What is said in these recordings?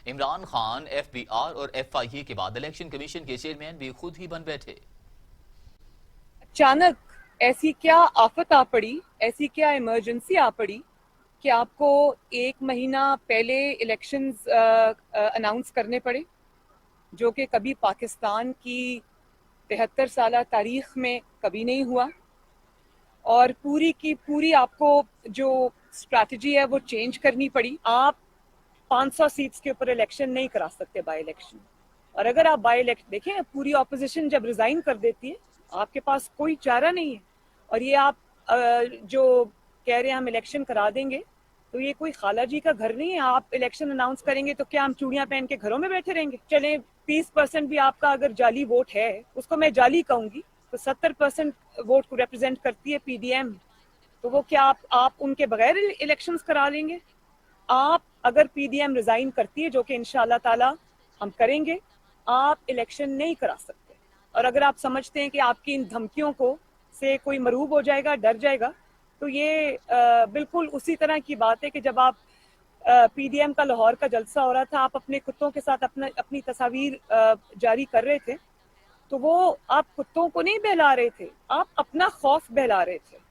Imran Khan FBR और FIA के बाद इलेक्शन कमीशन के चेयरमैन भी खुद ही बन बैठे। अचानक ऐसी क्या आफत आ पड़ी, ऐसी क्या इमरजेंसी आ पड़ी कि आपको एक महीना पहले इलेक्शंस अनाउंस करने पड़े, जो कि कभी पाकिस्तान की 73 साल तारीख में कभी नहीं हुआ। और पूरी की पूरी आपको जो स्ट्रैटेजी है वो चेंज करनी पड़ी। आप 500 सीट्स के ऊपर इलेक्शन नहीं करा सकते बाई इलेक्शन। और अगर आप बाई इलेक्शन देखें, पूरी ऑपोजिशन जब रिजाइन कर देती है, आपके पास कोई चारा नहीं है। और ये आप जो कह रहे हैं हम इलेक्शन करा देंगे, तो ये कोई खाला जी का घर नहीं है। आप इलेक्शन अनाउंस करेंगे तो क्या हम चूड़ियां पहन के घरों में बैठे रहेंगे? चले 30% भी आपका अगर जाली वोट है, उसको मैं जाली कहूंगी, तो 70% वोट को रिप्रेजेंट करती है PDM। तो वो क्या आप उनके बगैर इलेक्शंस करा लेंगे? आप अगर PDM रिजाइन करती है, जो कि इंशाल्लाह ताला हम करेंगे, आप इलेक्शन नहीं करा सकते। और अगर आप समझते हैं कि आपकी इन धमकियों को से कोई मरूब हो जाएगा, डर जाएगा, तो ये बिल्कुल उसी तरह की बात है कि जब आप PDM का लाहौर का जलसा हो रहा था, आप अपने कुत्तों के साथ अपनी तस्वीर जारी कर रहे थे, तो वो आप कुत्तों को नहीं बहला रहे थे, आप अपना खौफ बहला रहे थे।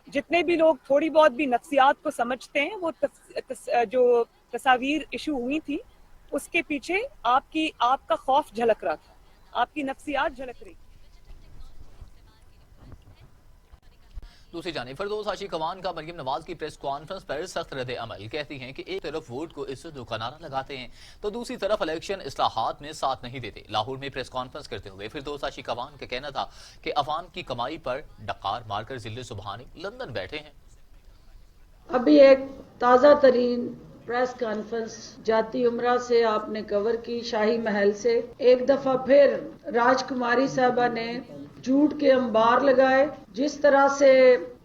जितने भी लोग थोड़ी बहुत भी नफ्सियात को समझते हैं, वो जो तस्वीर इशू हुई थी, उसके पीछे आपका खौफ झलक रहा था, आपकी नफ्सियात झलक रही थी। दूसरी जानिब फिरदौस हाशी कमान का मरियम नवाज की प्रेस कॉन्फ्रेंस पर सख्त रद्द अमल। कहती हैं कि एक तरफ वोट को इज्जत का नारा लगाते हैं तो दूसरी तरफ इलेक्शन इस्लाहात में साथ नहीं देते। लाहौर में प्रेस कॉन्फ्रेंस करते हुए फिरदौस हाशी कमान का कहना था कि अवाम की कमाई पर डकार मारकर जिले सुबहानी लंदन बैठे हैं। अभी एक ताज़ा तरीन प्रेस कॉन्फ्रेंस जाती उमरा से आपने कवर की, शाही महल से। एक दफा फिर राजकुमारी साहबा ने झूठ के अंबार लगाए। जिस तरह से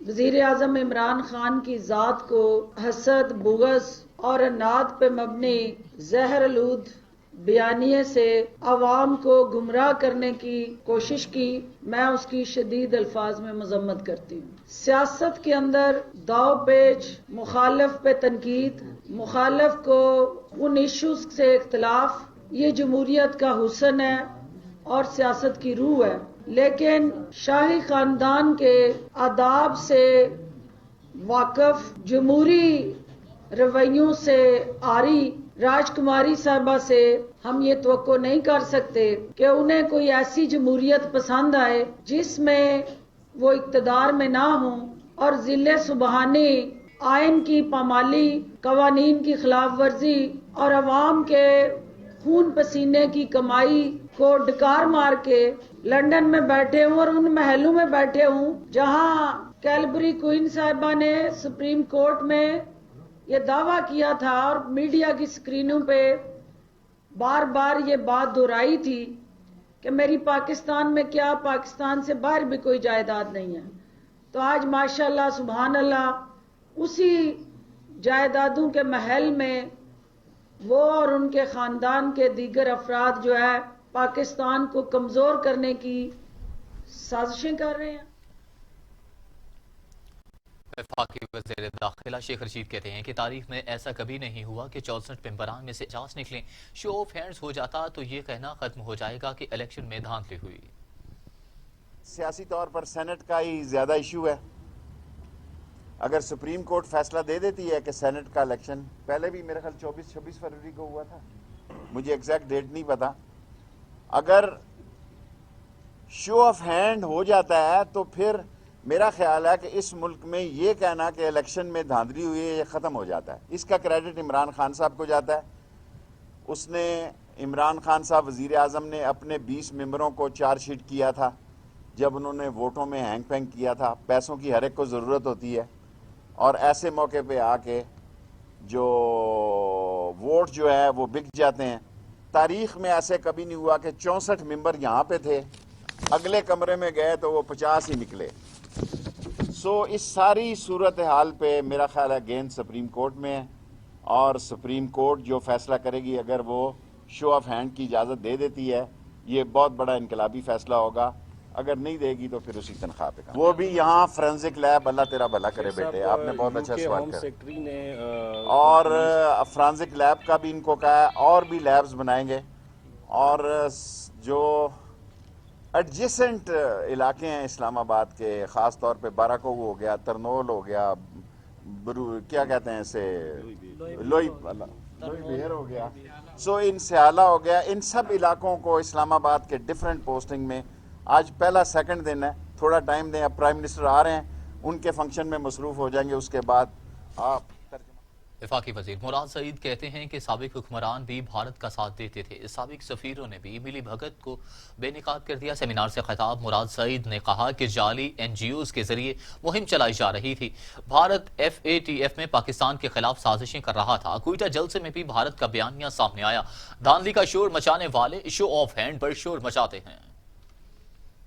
वजीर आजम इमरान खान की जात को हसद, बुग़्ज़ और अनाद पे मबनी जहरलूद बयानिए से अवाम को गुमराह करने की कोशिश की, मैं उसकी शदीद अल्फाज में मजम्मत करती हूँ। सियासत के अंदर दाव पेच, मुखालिफ पे तनकीद, मुखालिफ को उन इश्यूज से इख्तलाफ, ये जमहूरियत का हुस्न है और सियासत की रूह है। लेकिन शाही खानदान के आदाब से वाकफ, जमहूरी रवैयों से आरी राजकुमारी साहबा से हम ये तवक्को नहीं कर सकते कि उन्हें कोई ऐसी जमहूरियत पसंद आए जिसमें वो इक्तदार में ना हो और जिले सुबहानी आइन की पामाली, कवानीन की खिलाफ वर्जी और अवाम के खून पसीने की कमाई को डकार मार के लंदन में बैठे हूँ और उन महलों में बैठे हूँ जहाँ कैलबरी क्वीन साहिबा ने सुप्रीम कोर्ट में ये दावा किया था और मीडिया की स्क्रीनों पे बार बार ये बात दोहराई थी कि मेरी पाकिस्तान में क्या, पाकिस्तान से बाहर भी कोई जायदाद नहीं है। तो आज माशाल्लाह सुभान अल्लाह उसी जायदादों के महल में वो और उनके खानदान के दीगर अफराद जो है पाकिस्तान को कमजोर करने की साजिशें कर रहे हैं। वफाकी वज़ीर दाखिला शेख रशीद कहते हैं कि तारीख में ऐसा कभी नहीं हुआ कि 64 मेंबरान में से 50 निकले। शो ऑफ हैंड्स हो जाता तो ये कहना खत्म हो जाएगा कि इलेक्शन में धांधली हुई। सियासी तौर पर सेनेट का ही ज्यादा इशू है। अगर सुप्रीम कोर्ट फैसला दे देती है कि सेनेट का इलेक्शन, पहले भी मेरे ख्याल 24-26 फरवरी को हुआ था, मुझे एग्जैक्ट डेट नहीं पता, अगर शो ऑफ हैंड हो जाता है तो फिर मेरा ख्याल है कि इस मुल्क में ये कहना कि इलेक्शन में धांधली हुई है, ये ख़त्म हो जाता है। इसका क्रेडिट इमरान खान साहब को जाता है। उसने, इमरान खान साहब वज़ीर आज़म ने अपने 20 मेंबरों को चार्जशीट किया था जब उन्होंने वोटों में हैंग पैंग किया था। पैसों की हर एक को ज़रूरत होती है और ऐसे मौके पे आके जो वोट जो है वो बिक जाते हैं। तारीख़ में ऐसे कभी नहीं हुआ कि 64 मेंबर यहाँ पे थे, अगले कमरे में गए तो वो 50 ही निकले। इस सारी सूरत हाल पे मेरा ख्याल है गेंद सुप्रीम कोर्ट में है और सुप्रीम कोर्ट जो फैसला करेगी, अगर वो शो ऑफ हैंड की इजाज़त दे देती है, ये बहुत बड़ा इनकलाबी फैसला होगा। अगर नहीं देगी तो फिर उसी तनख्वाह पे काम। वो भी यहाँ फोरेंसिक लैब, अल्लाह तेरा भला करे बेटे, आपने बहुत अच्छा सवाल होम किया। सेक्रेटरी ने और फोरेंसिक लैब का भी इनको कहा है, और भी लैब्स बनाएंगे। और जो एडजेसेंट इलाके हैं इस्लामाबाद के, ख़ास तौर पे बाराको हो गया, तरनोल हो गया, क्या कहते हैं इसे, लोई बेहर हो गया, सो इन स्याला हो गया, इन सब इलाकों को इस्लामाबाद के डिफरेंट पोस्टिंग में आज पहला सेकंड दिन है, थोड़ा टाइम दें। अब प्राइम मिनिस्टर आ रहे हैं, उनके फंक्शन में मसरूफ हो जाएंगे, उसके बाद आप वफाकी वजीर मुराद सईद कहते हैं कि साबिक हुक्मरान भी भारत का साथ देते थे, साबिक सफीरों ने भी मिली भगत को बेनिकाब कर दिया। सेमिनार से खिताब मुराद सईद ने कहा कि जाली NGOs के जरिए मुहिम चलाई जा रही थी। भारत FATF में पाकिस्तान के खिलाफ साजिशें कर रहा था। क्वेटा जलसे में भी भारत का बयानिया सामने आया। धांधली का शोर मचाने वाले शो ऑफ हैंड पर शोर मचाते हैं।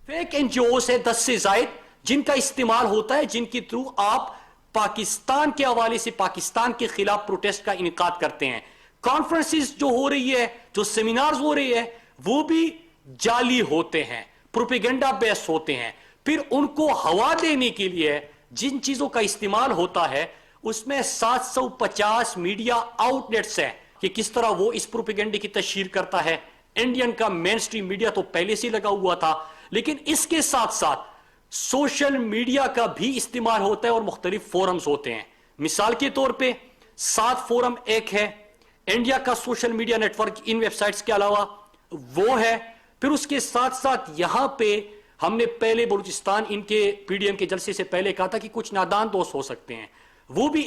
फेक NGOs है 10 से जायद, जिनका इस्तेमाल होता है, जिनके थ्रू आप पाकिस्तान के हवाले से पाकिस्तान के खिलाफ प्रोटेस्ट का इनकाद करते हैं। कॉन्फ्रेंसेस जो हो रही है, जो सेमिनार्स हो रही है, वो भी जाली होते हैं, प्रोपेगेंडा बेस होते हैं। फिर उनको हवा देने के लिए जिन चीजों का इस्तेमाल होता है, उसमें 750 मीडिया आउटलेट्स हैं कि किस तरह वो इस प्रोपेगेंडे की तशहीर करता है। इंडियन का मेन स्ट्रीम मीडिया तो पहले से लगा हुआ था, लेकिन इसके साथ साथ सोशल मीडिया का भी इस्तेमाल होता है और मुख्तलिफ फोरम्स होते हैं। मिसाल के तौर पे 7 फोरम एक है, इंडिया का सोशल मीडिया नेटवर्क इन वेबसाइट्स के अलावा वो है। फिर उसके साथ साथ यहां पे हमने पहले बलूचिस्तान इनके PDM के जलसे से पहले कहा था कि कुछ नादान दोस्त हो सकते हैं, वो भी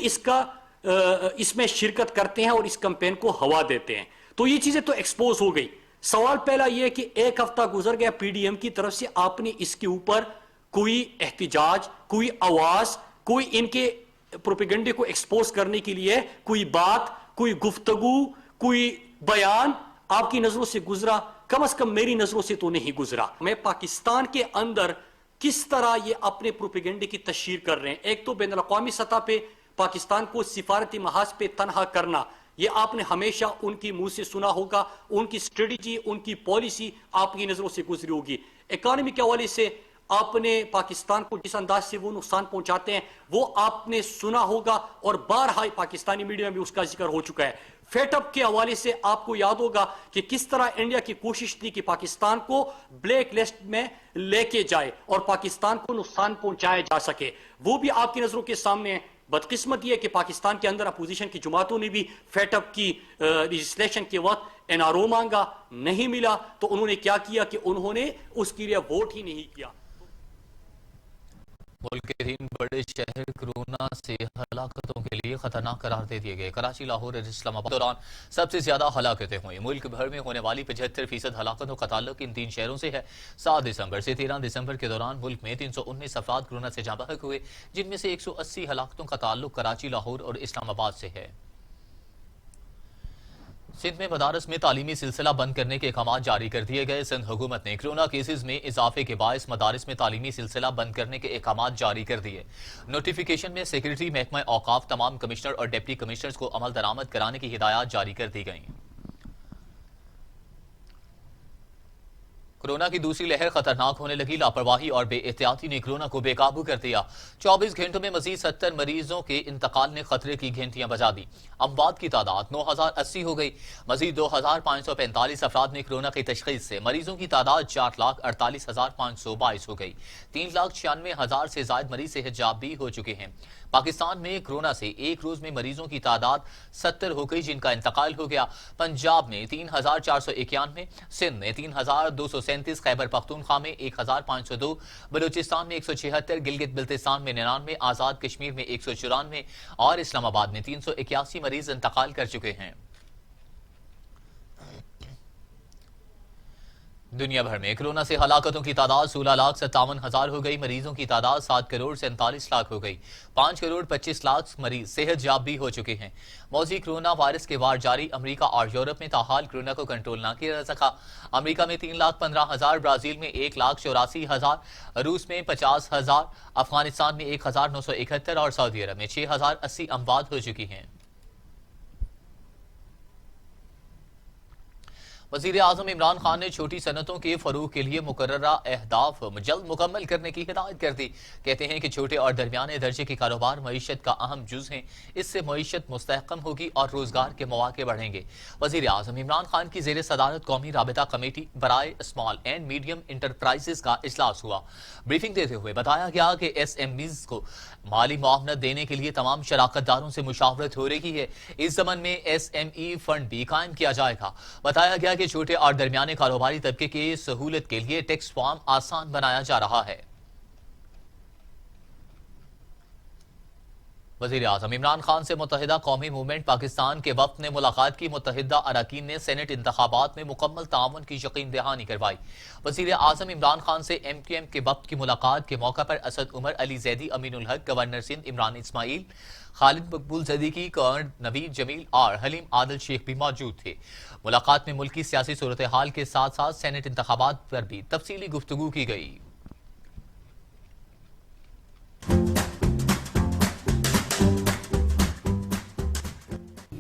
इसमें शिरकत करते हैं और इस कैंपेन को हवा देते हैं। तो ये चीजें तो एक्सपोज हो गई। सवाल पहला यह कि एक हफ्ता गुजर गया, PDM की तरफ से आपने इसके ऊपर कोई एहतिजाज, कोई आवाज, कोई इनके प्रोपेगेंडे को एक्सपोज करने के लिए कोई बात, कोई गुफ्तगू, कोई बयान आपकी नजरों से गुजरा? कम से कम मेरी नजरों से तो नहीं गुजरा। मैं पाकिस्तान के अंदर किस तरह ये अपने प्रोपेगेंडे की तशहीर कर रहे हैं। एक तो बैनुल अक़वामी सतह पे पाकिस्तान को सिफारती महाज पे तनहा करना, ये आपने हमेशा उनकी मुंह से सुना होगा। उनकी स्ट्रेटजी, उनकी पॉलिसी आपकी नजरों से गुजरी होगी। इकॉनमी के हवाले से आपने पाकिस्तान को जिस अंदाज से वो नुकसान पहुंचाते हैं वो आपने सुना होगा और बारहा पाकिस्तानी मीडिया में भी उसका जिक्र हो चुका है। फेटअप के हवाले से आपको याद होगा कि किस तरह इंडिया की कोशिश थी कि पाकिस्तान को ब्लैक लिस्ट में लेके जाए और पाकिस्तान को नुकसान पहुंचाया जा सके, वो भी आपकी नजरों के सामने है। बदकिस्मत यह कि पाकिस्तान के अंदर अपोजिशन की जमातों ने भी फेटअप की रजिस्ट्रेशन के वक्त NRO मांगा, नहीं मिला, तो उन्होंने क्या किया कि उन्होंने उसके लिए वोट ही नहीं किया। मुल्क के 3 बड़े शहर कोरोना से हलाकतों के लिए खतरनाक करार दे दिए गए। कराची, लाहौर और इस्लामाबाद दौरान सबसे ज्यादा हलाकतें हुई। मुल्क भर में होने वाली 75% हलाकतों का ताल्लुक इन 3 शहरों से है। 7 दिसंबर से 13 दिसंबर के दौरान मुल्क में 319 अफराद कोरोना से जाँ बहक हुए, जिनमें से 180 हलाकतों का ताल्लुक कराची, लाहौर और इस्लामाबाद से है। सिंध में मदारस में तालीमी सिलसिला बंद करने के अहकाम जारी कर दिए गए। सिंध हुकूमत ने कोरोना केसेस में इजाफे के बायस मदारस में तालीमी सिलसिला बंद करने के अहकाम जारी कर दिए। नोटिफिकेशन में सेक्रेटरी महकमा औकाफ तमाम कमिश्नर और डिप्टी कमिश्नर्स को अमल दरामद कराने की हिदायत जारी कर दी गई। कोरोना की दूसरी लहर खतरनाक होने लगी। लापरवाही और बेएहतियाती ने कोरोना को बेकाबू कर दिया। 24 घंटों में मजीद 70 मरीजों के इंतकाल ने खतरे की घंटियां बजा दी। अमवात की तादाद 9080 हो गई। मजीद 2545 अफराद में कोरोना की तशखीस से मरीजों की तादाद 4,48,522 हो गई। 3,96,000 से ज्यादा मरीज सेहतयाब भी हो चुके हैं। पाकिस्तान में कोरोना से एक रोज में मरीजों की तादाद 70 हो गई, जिनका इंतकाल हो गया। पंजाब में 3,491, सिंध में 3,237, खैबर पख्तूनख्वा में 1,502, बलूचिस्तान में 176, गिलगित बिल्तिस्तान में 99, आजाद कश्मीर में 194 और इस्लामाबाद में 381 मरीज इंतकाल कर चुके हैं। दुनिया भर में कोरोना से हलाकतों की तादाद 16,57,000 हो गई। मरीजों की तादाद 7 करोड़ 47 लाख हो गई। 5 करोड़ 25 लाख मरीज सेहतयाब भी हो चुके हैं। मौजी कोरोना वायरस के वार जारी। अमेरिका और यूरोप में ताहाल कोरोना को कंट्रोल न किया जा सका। अमेरिका में 3,15,000, ब्राजील में 1,84,000, रूस में 50,000, अफगानिस्तान में 1,971 और सऊदी अरब में 6,080 अमवात हो चुकी हैं। वजीर आजम इमरान खान ने छोटी सनतों के फरोग के लिए मुकर्ररा अहदाफ जल्द मुकम्मल करने की हिदायत कर दी। कहते हैं कि छोटे और दरमियाने दर्जे के कारोबार मईशत का अहम जुज हैं। इससे मईशत मुस्तहकम होगी और रोजगार के मौके बढ़ेंगे। वजीर आजम इमरान खान की जेर सदारत कौमी राबिता कमेटी बराए स्मॉल एंड मीडियम इंटरप्राइजेस का इजलास हुआ। ब्रीफिंग देते हुए बताया गया कि SMEs को माली मुआवनत देने के लिए तमाम शराकत दारों से मुशावरत हो रही है। इस जमन में SME फंड भी कायम किया जाएगा। बताया गया कि छोटे और दरमियाने कारोबारी तबके की सहूलत के लिए टैक्स फॉर्म आसान बनाया जा रहा है। वजीर आजम इमरान खान से मुत्तहिदा कौमी मूवमेंट पाकिस्तान के वक्त ने मुलाकात की। मुत्तहिदा अरकान ने सेनेट इंतखाबात में मुकम्मल ताउन की यकीन दहानी करवाई। वजीर आजम इमरान खान से MQM के वक्त की मुलाकात के मौका पर असद उमर, अली जैदी, अमीनुल हक, गवर्नर सिंध इमरान इस्माइल, खालिद मकबूल जदीकी, कर्नल नवीद जमील और हलीम आदिल शेख भी मौजूद थे। मुलाकात में मुल्क की सियासी सूरत हाल के साथ साथ सेनेट इंतखाबात पर भी तफसीली गुफ्तगू की गई।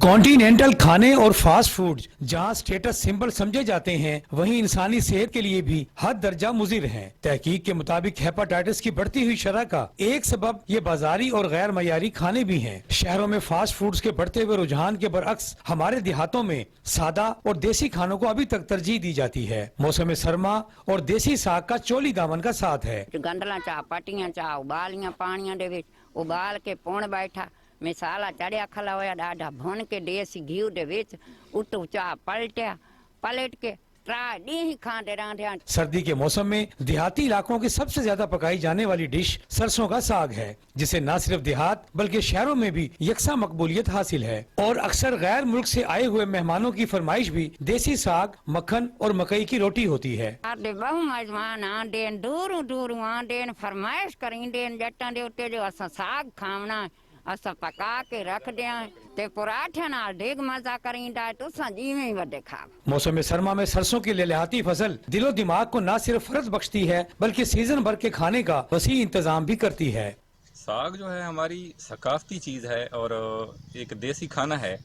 कॉन्टिनेंटल खाने और फास्ट फूड जहां स्टेटस सिंबल समझे जाते हैं, वहीं इंसानी सेहत के लिए भी हद दर्जा मुजिर हैं। तहकीक के मुताबिक हेपाटाइटिस की बढ़ती हुई शरह का एक सबब ये बाजारी और गैर मयारी खाने भी हैं। शहरों में फास्ट फूड्स के बढ़ते हुए रुझान के बरअक्स हमारे देहातों में सादा और देसी खानों को अभी तक तरजीह दी जाती है। मौसम सरमा और देसी साग का चोली दामन का साथ है। गंडला चाह पटियां चाह उबालियां पानियां दे विच उबाल के पुण बैठा मिसाला चढ़िया खला होया ॾाढा भुन के देसी घी दे विच उतू चाह पलट के डी खाते रहा। सर्दी के मौसम में देहाती इलाकों की सबसे ज्यादा पकाई जाने वाली डिश सरसों का साग है, जिसे न सिर्फ देहात बल्कि शहरों में भी यकसा मकबूलियत हासिल है। और अक्सर गैर मुल्क से आए हुए मेहमानों की फरमाइश भी देसी साग, मक्खन और मकई की रोटी होती है। बहु मेजमान आंदेन दूर दूर आंदेन फरमाइश करींदेन जट्टां दे उत्ते जो असां साग खावना असां पका के रख दिया ते पराठे नाल ढेग मजा करींदा तुसां जीवें ही वडे खाओ। मौसम सरमा में सरसों की लहलहाती फसल दिलो दिमाग को न सिर्फ फर्ज बख्शती है बल्कि सीजन भर के खाने का वसी इंतजाम भी करती है। साग जो है हमारी सकाफती चीज़ है और एक देसी खाना है।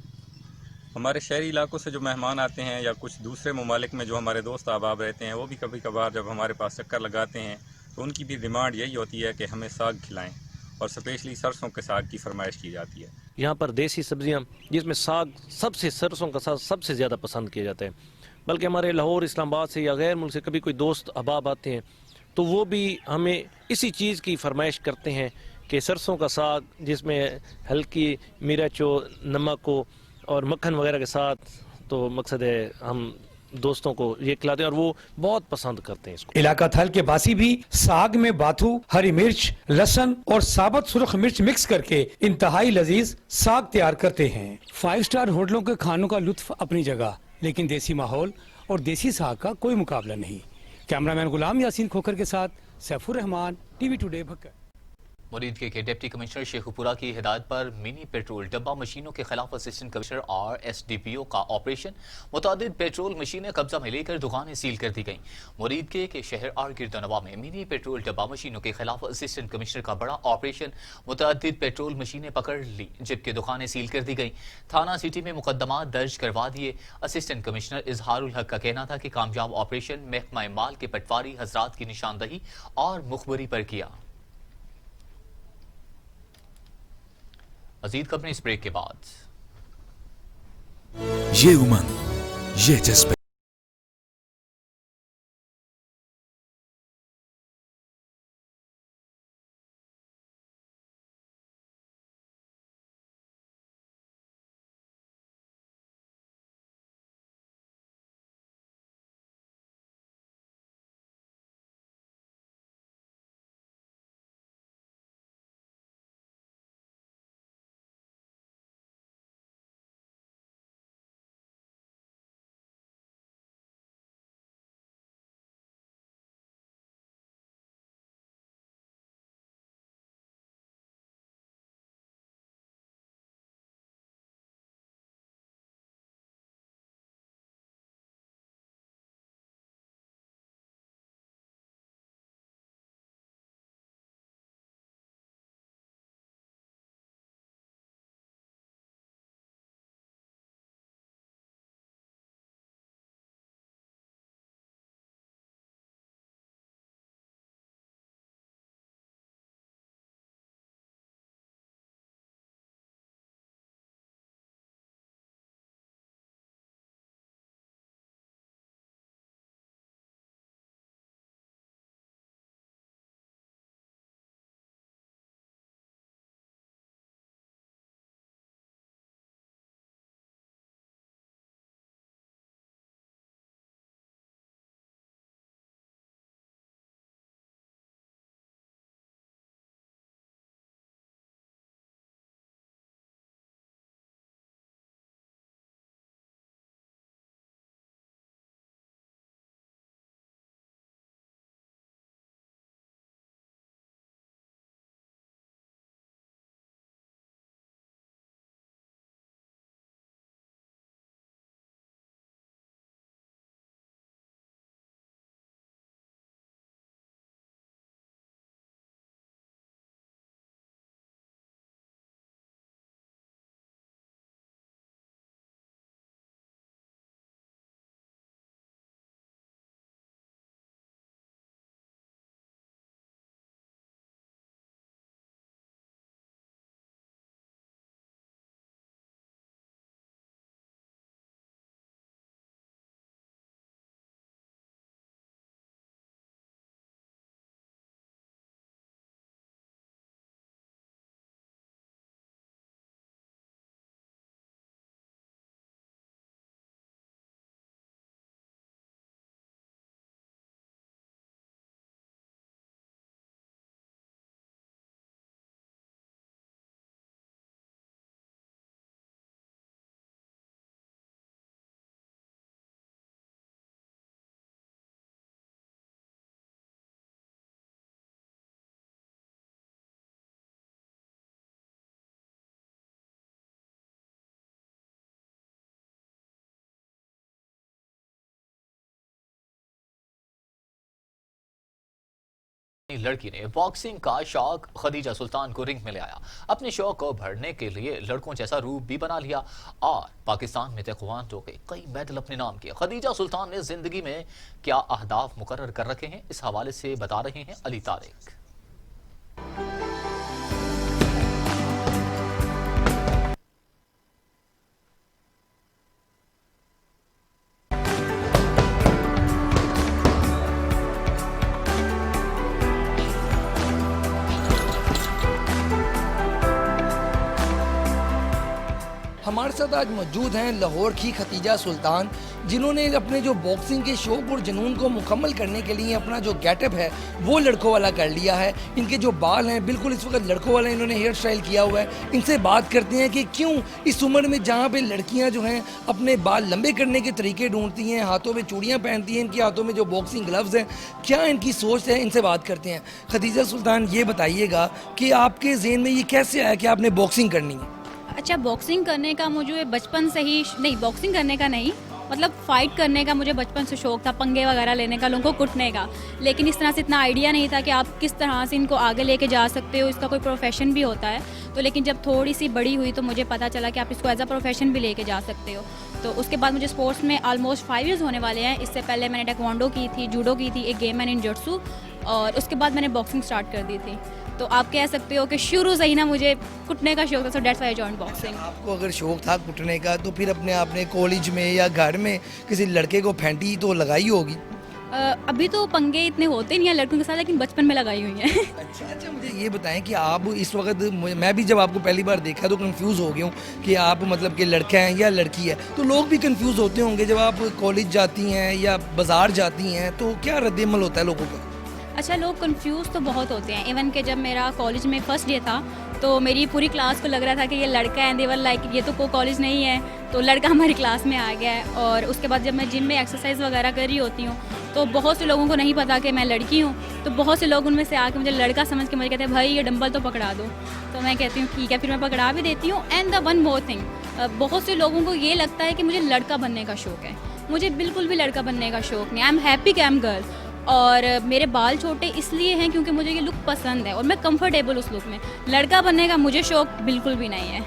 हमारे शहरी इलाकों से जो मेहमान आते हैं या कुछ दूसरे ममालिक में जो हमारे दोस्त अहबाब रहते हैं, वो भी कभी कभार जब हमारे पास चक्कर लगाते हैं तो उनकी भी डिमांड यही होती है कि हमें साग खिलाएं और स्पेशली सरसों के साग की फरमाइश की जाती है। यहाँ पर देसी सब्जियाँ जिसमें साग सबसे सरसों का साग सबसे ज़्यादा पसंद किया जाता है। बल्कि हमारे लाहौर, इस्लामाबाद से या गैर मुल्क से कभी कोई दोस्त अहबाब आते हैं तो वो भी हमें इसी चीज़ की फरमाइश करते हैं कि सरसों का साग जिसमें हल्की मिर्च हो, नमक हो और मक्खन वगैरह के साथ, तो मकसद है हम दोस्तों को ये खिलाते हैं और वो बहुत पसंद करते हैं इसको। इलाका थल के बासी भी साग में बाथू, हरी मिर्च, लहसुन और साबुत सुर्ख मिर्च मिक्स करके इंतहाई लजीज साग तैयार करते हैं। 5 स्टार होटलों के खानों का लुत्फ अपनी जगह, लेकिन देसी माहौल और देसी साग का कोई मुकाबला नहीं। कैमरामैन गुलाम यासीन खोखर के साथ सैफुर रहमान, TV टुडे, भक्कर। मुरीद के डिप्टी कमिश्नर शेखुपुरा की हिदायत पर मिनी पेट्रोल डब्बा मशीनों के खिलाफ असिस्टेंट कमिश्नर और SDPO का ऑपरेशन। मुतादिद पेट्रोल मशीनें कब्जा में लेकर दुकानें सील कर दी गईं। मुरीद के शहर और गिरदनवा में मिनी पेट्रोल डब्बा मशीनों के खिलाफ असिस्टेंट कमिश्नर का बड़ा ऑपरेशन। मुतादिद पेट्रोल मशीनें पकड़ ली जबकि दुकानें सील कर दी गईं। थाना सिटी में मुकदमा दर्ज करवा दिए। असिस्टेंट कमिश्नर इजहारुल हक का कहना था कि कामयाब ऑपरेशन महकमा माल के पटवारी हजरात की निशानदही और मुखबरी पर किया। मजीद खबरें इस ब्रेक के बाद। ये उमंग, ये जज्बे। पाकिस्तानी लड़की ने बॉक्सिंग का शौक खदीजा सुल्तान को रिंग में ले आया। अपने शौक को भरने के लिए लड़कों जैसा रूप भी बना लिया और पाकिस्तान में ताइक्वांडो के कई मेडल अपने नाम किए। खदीजा सुल्तान ने जिंदगी में क्या अहदाफ मुकर्रर कर रखे हैं, इस हवाले से बता रहे हैं अली तारिक। हमारे साथ आज मौजूद हैं लाहौर की खदीजा सुल्तान, जिन्होंने अपने जो बॉक्सिंग के शौक और जुनून को मुकम्मल करने के लिए अपना जो गेटअप है वो लड़कों वाला कर लिया है। इनके जो बाल हैं बिल्कुल इस वक्त लड़कों वाला इन्होंने हेयर स्टाइल किया हुआ है। इनसे बात करते हैं कि क्यों इस उम्र में जहाँ पे लड़कियाँ जो हैं अपने बाल लंबे करने के तरीके ढूंढती हैं, हाथों में चूड़ियाँ पहनती हैं, इनके हाथों में जो बॉक्सिंग ग्लव्स हैं, क्या इनकी सोच है, इनसे बात करते हैं। खदीजा सुल्तान, ये बताइएगा कि आपके ज़हन में ये कैसे आया कि आपने बॉक्सिंग करनी है? अच्छा, बॉक्सिंग करने का मुझे बचपन से ही नहीं, बॉक्सिंग करने का नहीं, मतलब फ़ाइट करने का मुझे बचपन से शौक था, पंगे वगैरह लेने का, लोगों को कुटने का। लेकिन इस तरह से इतना आइडिया नहीं था कि आप किस तरह से इनको आगे लेके जा सकते हो, इसका कोई प्रोफेशन भी होता है। तो लेकिन जब थोड़ी सी बड़ी हुई तो मुझे पता चला कि आप इसको एज अ प्रोफेशन भी लेके जा सकते हो। तो उसके बाद मुझे स्पोर्ट्स में ऑलमोस्ट 5 ईयर्स होने वाले हैं। इससे पहले मैंने ताइक्वांडो की थी, जूडो की थी, एक गेम है निंजुत्सु, और उसके बाद मैंने बॉक्सिंग स्टार्ट कर दी थी। तो आप कह सकते हो कि शुरू से ही ना मुझे कुटने का शौक था, so that's why I joined boxing. आपको अगर शौक था कुटने का तो फिर अपने आपने कॉलेज में या घर में किसी लड़के को फेंटी तो लगाई होगी? अभी तो पंगे इतने होते नहीं हैं लड़कों के साथ, लेकिन बचपन में लगाई हुई हैं। अच्छा, मुझे ये बताएं कि आप इस वक्त, मैं भी जब आपको पहली बार देखा तो कंफ्यूज हो गया हूँ कि आप मतलब कि लड़का हैं या लड़की है। तो लोग भी कंफ्यूज होते होंगे जब आप कॉलेज जाती हैं या बाजार जाती हैं, तो क्या रद्द-ए-अमल होता है लोगों का? अच्छा, लोग कंफ्यूज तो बहुत होते हैं। इवन कि जब मेरा कॉलेज में फर्स्ट डे था तो मेरी पूरी क्लास को लग रहा था कि ये लड़का है, देवर लाइक ये तो कोई कॉलेज नहीं है, तो लड़का हमारी क्लास में आ गया है। और उसके बाद जब मैं जिम में एक्सरसाइज वगैरह कर रही होती हूँ तो बहुत से लोगों को नहीं पता कि मैं लड़की हूँ, तो बहुत से लोग उनमें से आके मुझे लड़का समझ के मुझे कहते हैं भाई ये डंबल तो पकड़ा दो। तो मैं कहती हूँ ठीक है, फिर मैं पकड़ा भी देती हूँ। And the one more thing, बहुत से लोगों को ये लगता है कि मुझे लड़का बनने का शौक है। मुझे बिल्कुल भी लड़का बनने का शौक नहीं। आई एम हैप्पी कि आई एम गर्ल। और मेरे बाल छोटे इसलिए हैं क्योंकि मुझे ये लुक पसंद है और मैं कंफर्टेबल उस लुक में। लड़का बनने का मुझे शौक बिल्कुल भी नहीं है।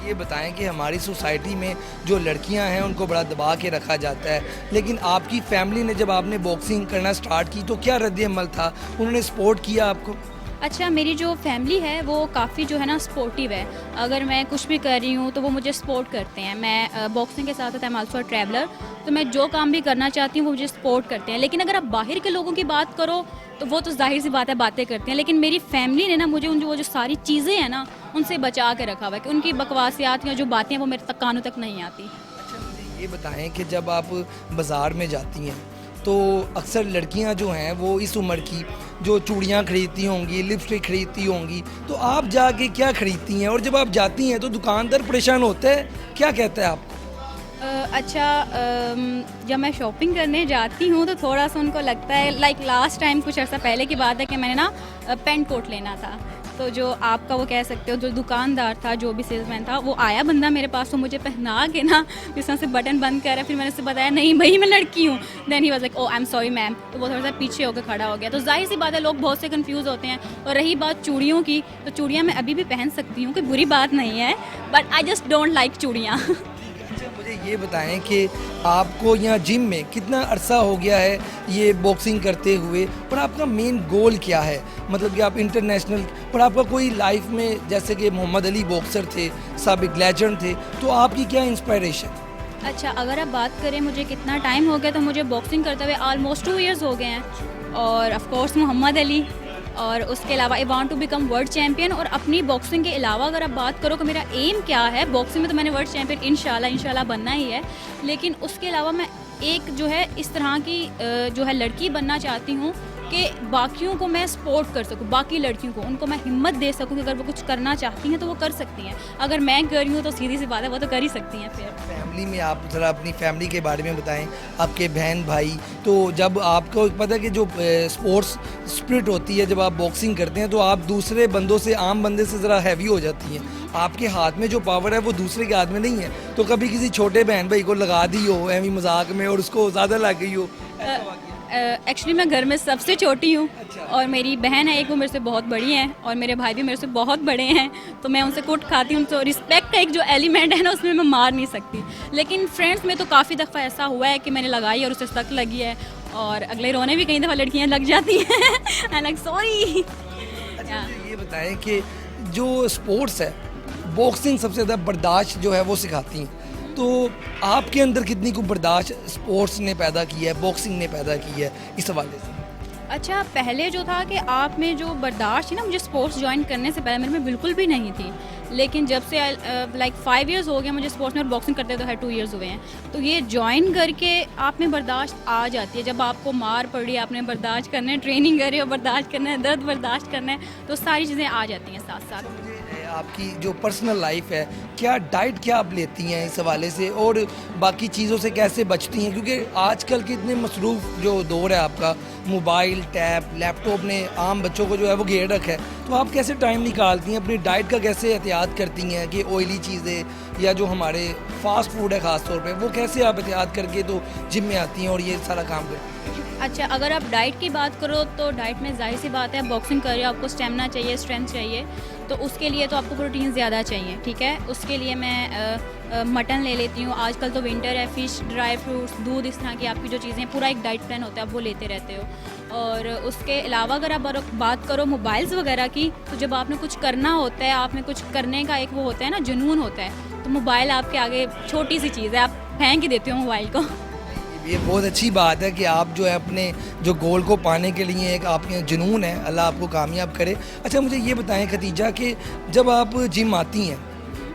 ये बताएं कि हमारी सोसाइटी में जो लड़कियां हैं उनको बड़ा दबा के रखा जाता है, लेकिन आपकी फैमिली ने जब आपने बॉक्सिंग करना स्टार्ट की तो क्या रद्द-ए-अमल था? उन्होंने सपोर्ट किया आपको? अच्छा, मेरी जो फैमिली है वो काफ़ी जो है ना सपोर्टिव है। अगर मैं कुछ भी कर रही हूँ तो वो मुझे सपोर्ट करते हैं। मैं बॉक्सिंग के साथ साथ I am also a traveller, तो मैं जो काम भी करना चाहती हूँ वो मुझे सपोर्ट करते हैं। लेकिन अगर आप बाहर के लोगों की बात करो तो वो तो जाहिर सी बात है बातें करते हैं, लेकिन मेरी फैमिली ने ना मुझे उन जो सारी चीज़ें हैं ना उनसे बचा के रखा हुआ है कि उनकी बकवासियात या जो बातें हैं वो मेरे तक कानों तक नहीं आती। अच्छा, मुझे ये बताएं कि जब आप बाज़ार में जाती हैं तो अक्सर लड़कियां जो हैं वो इस उम्र की जो चूड़ियां खरीदती होंगी, लिपस्टिक खरीदती होंगी, तो आप जाके क्या खरीदती हैं? और जब आप जाती हैं तो दुकानदार परेशान होता है, क्या कहता है आपको? अच्छा, जब मैं शॉपिंग करने जाती हूँ तो थोड़ा सा उनको लगता है, लाइक लास्ट टाइम कुछ अर्सा पहले की बात है कि मैंने ना पेंट कोट लेना था। तो जो आपका वो कह सकते हो जो दुकानदार था, जो भी सेल्समैन था, वो आया बंदा मेरे पास, तो मुझे पहना के ना जिस तरह से बटन बंद करा। फिर मैंने उससे बताया नहीं भाई मैं लड़की हूँ। Then he was like oh I am sorry ma'am. तो वो थोड़ा सा पीछे होकर खड़ा हो गया। तो जाहिर सी बात है लोग बहुत से कंफ्यूज होते हैं। और रही बात चूड़ियों की, तो चूड़ियाँ मैं अभी भी पहन सकती हूँ, कोई बुरी बात नहीं है, but I just don't like चूड़ियाँ। मुझे ये बताएं कि आपको यहाँ जिम में कितना अरसा हो गया है ये बॉक्सिंग करते हुए, और आपका मेन गोल क्या है? मतलब कि आप इंटरनेशनल, और आपका कोई लाइफ में, जैसे कि मोहम्मद अली बॉक्सर थे, साबिक लेजेंड थे, तो आपकी क्या इंस्पायरेशन? अच्छा, अगर आप बात करें मुझे कितना टाइम हो गया, तो मुझे बॉक्सिंग करते हुए ऑलमोस्ट 2 ईयर्स हो गए हैं। और ऑफ कोर्स मोहम्मद अली, और उसके अलावा I want to become world champion. और अपनी बॉक्सिंग के अलावा अगर आप बात करो कि मेरा एम क्या है बॉक्सिंग में, तो मैंने वर्ल्ड चैम्पियन इंशाल्लाह बनना ही है। लेकिन उसके अलावा मैं एक जो है इस तरह की जो है लड़की बनना चाहती हूँ कि बाकियों को मैं सपोर्ट कर सकूँ, बाकी लड़कियों को उनको मैं हिम्मत दे सकूँ कि अगर वो कुछ करना चाहती हैं तो वो कर सकती हैं। अगर मैं कर रही हूँ तो सीधी सी बात है वो तो कर ही सकती हैं। फिर फैमिली में आप ज़रा अपनी फैमिली के बारे में बताएं, आपके बहन भाई। तो जब आपको पता है कि जो स्पोर्ट्स स्पिरिट होती है, जब आप बॉक्सिंग करते हैं तो आप दूसरे बंदों से, आम बंदे से ज़रा हैवी हो जाती हैं। आपके हाथ में जो पावर है वो दूसरे के हाथ में नहीं है। तो कभी किसी छोटे बहन भाई को लगा दी हो एवं मजाक में और उसको ज़्यादा लग गई हो? एक्चुअली मैं घर में सबसे छोटी हूँ और मेरी बहन है एक, वो मेरे से बहुत बड़ी हैं और मेरे भाई भी मेरे से बहुत बड़े हैं, तो मैं उनसे कुट खाती हूँ। तो रिस्पेक्ट का एक जो एलिमेंट है ना, उसमें मैं मार नहीं सकती। लेकिन फ्रेंड्स में तो काफ़ी दफ़ा ऐसा हुआ है कि मैंने लगाई और उसे सख्त लगी है, और अगले रोने भी कई दफ़ा लड़कियाँ लग जाती हैं। I like sorry. ये बताएं कि जो स्पोर्ट्स है, बॉक्सिंग सबसे ज़्यादा बर्दाश्त जो है वो सिखाती हैं, तो आपके अंदर कितनी को बर्दाश्त स्पोर्ट्स ने पैदा की है, बॉक्सिंग ने पैदा की है, इस हवाले से? अच्छा, पहले जो था कि आप में जो बर्दाश्त थी ना, मुझे स्पोर्ट्स ज्वाइन करने से पहले मेरे में बिल्कुल भी नहीं थी। लेकिन जब से लाइक 5 इयर्स हो गए मुझे स्पोर्ट्स में, और बॉक्सिंग करते तो है 2 इयर्स हुए हैं, तो ये ज्वाइन करके आप में बर्दाश्त आ जाती है। जब आपको मार पड़ी, आपने बर्दाश्त करना है, ट्रेनिंग कर रहे हो, बर्दाश्त करना है, दर्द बर्दाश्त करना है, तो सारी चीज़ें आ जाती हैं साथ साथ। आपकी जो पर्सनल लाइफ है, क्या डाइट क्या आप लेती हैं इस हवाले से, और बाकी चीज़ों से कैसे बचती हैं? क्योंकि आजकल के इतने मसरूफ़ जो दौर है आपका, मोबाइल, टैब, लैपटॉप ने आम बच्चों को जो है वो घेर रखा है, तो आप कैसे टाइम निकालती हैं, अपनी डाइट का कैसे एहतियात करती हैं कि ऑयली चीज़ें या जो हमारे फास्ट फूड है ख़ास तौर पे, वो कैसे आप एहतियात करके तो जिम में आती हैं और ये सारा काम करती हैं? अच्छा, अगर आप डाइट की बात करो तो डाइट में जाहिर सी बात है, बॉक्सिंग कर रहे हो, आपको स्टेमिना चाहिए, स्ट्रेंथ चाहिए, तो उसके लिए तो आपको प्रोटीन ज़्यादा चाहिए, ठीक है। उसके लिए मैं मटन ले लेती हूँ। आजकल तो विंटर है, फ़िश, ड्राई फ्रूट्स, दूध, इस तरह की आपकी जो चीज़ें, पूरा एक डाइट प्लान होता है, आप वो लेते रहते हो। और उसके अलावा अगर आप बात करो मोबाइल्स वगैरह की, तो जब आपने कुछ करना होता है, आपने कुछ करने का एक वो होता है ना, जुनून होता है, तो मोबाइल आपके आगे छोटी सी चीज़ है, आप फेंक ही देते हो मोबाइल को। ये बहुत अच्छी बात है कि आप जो है अपने जो गोल को पाने के लिए एक आपके जुनून है, अल्लाह आपको कामयाब करे। अच्छा, मुझे ये बताएं खतीजा कि जब आप जिम आती हैं